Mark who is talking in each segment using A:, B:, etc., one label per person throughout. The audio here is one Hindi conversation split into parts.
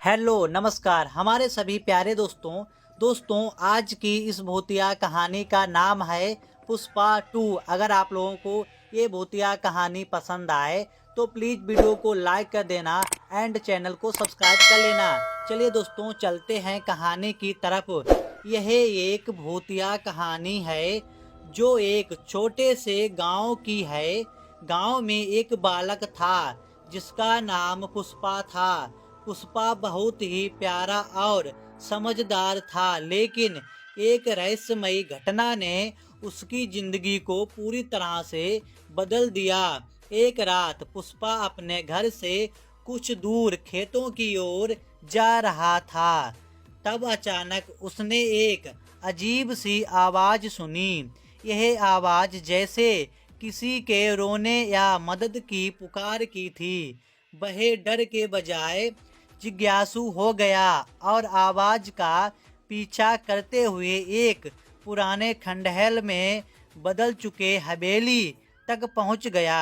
A: हेलो नमस्कार हमारे सभी प्यारे दोस्तों आज की इस भूतिया कहानी का नाम है पुष्पा 2। अगर आप लोगों को ये भूतिया कहानी पसंद आए तो प्लीज़ वीडियो को लाइक कर देना एंड चैनल को सब्सक्राइब कर लेना। चलिए दोस्तों चलते हैं कहानी की तरफ। यह एक भूतिया कहानी है जो एक छोटे से गांव की है। गांव में एक बालक था जिसका नाम पुष्पा था। पुष्पा बहुत ही प्यारा और समझदार था, लेकिन एक रहस्यमयी घटना ने उसकी जिंदगी को पूरी तरह से बदल दिया। एक रात पुष्पा अपने घर से कुछ दूर खेतों की ओर जा रहा था। तब अचानक उसने एक अजीब सी आवाज सुनी। यह आवाज जैसे किसी के रोने या मदद की पुकार की थी। वह डर के बजाय जिज्ञासु हो गया और आवाज का पीछा करते हुए एक पुराने खंडहर में बदल चुके हवेली तक पहुंच गया।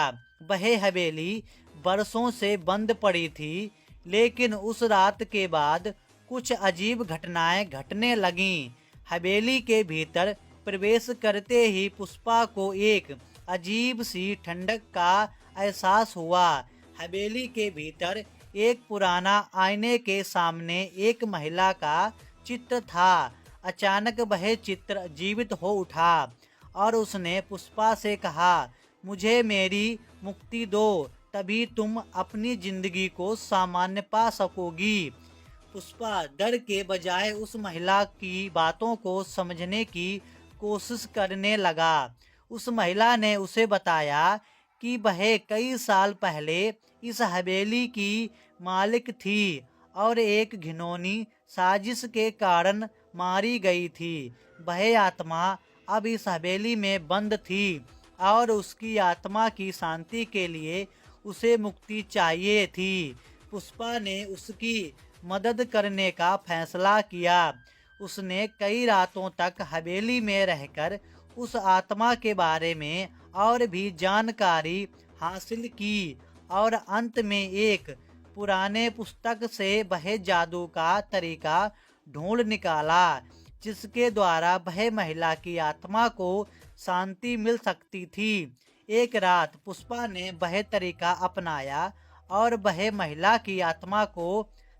A: वह हवेली बरसों से बंद पड़ी थी, लेकिन उस रात के बाद कुछ अजीब घटनाएं घटने लगीं। हवेली के भीतर प्रवेश करते ही पुष्पा को एक अजीब सी ठंडक का एहसास हुआ। हवेली के भीतर एक पुराना आईने के सामने एक महिला का चित्र था। अचानक वह चित्र जीवित हो उठा और उसने पुष्पा से कहा, मुझे मेरी मुक्ति दो, तभी तुम अपनी जिंदगी को सामान्य पा सकोगी। पुष्पा डर के बजाय उस महिला की बातों को समझने की कोशिश करने लगा। उस महिला ने उसे बताया कि वह कई साल पहले इस हवेली की मालिक थी और एक घिनौनी साजिश के कारण मारी गई थी। वह आत्मा अब इस हवेली में बंद थी और उसकी आत्मा की शांति के लिए उसे मुक्ति चाहिए थी। पुष्पा ने उसकी मदद करने का फैसला किया। उसने कई रातों तक हवेली में रहकर उस आत्मा के बारे में और भी जानकारी हासिल की और अंत में एक पुराने पुस्तक से वह जादू का तरीका ढूंढ निकाला जिसके द्वारा वह महिला की आत्मा को शांति मिल सकती थी। एक रात पुष्पा ने वह तरीका अपनाया और वह महिला की आत्मा को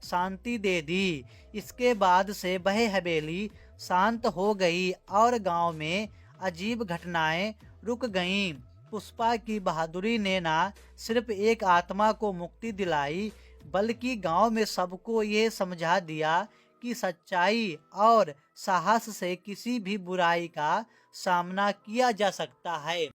A: शांति दे दी। इसके बाद से वह हवेली शांत हो गई और गांव में अजीब घटनाएं रुक गईं। पुष्पा की बहादुरी ने न सिर्फ एक आत्मा को मुक्ति दिलाई, बल्कि गांव में सबको ये समझा दिया कि सच्चाई और साहस से किसी भी बुराई का सामना किया जा सकता है।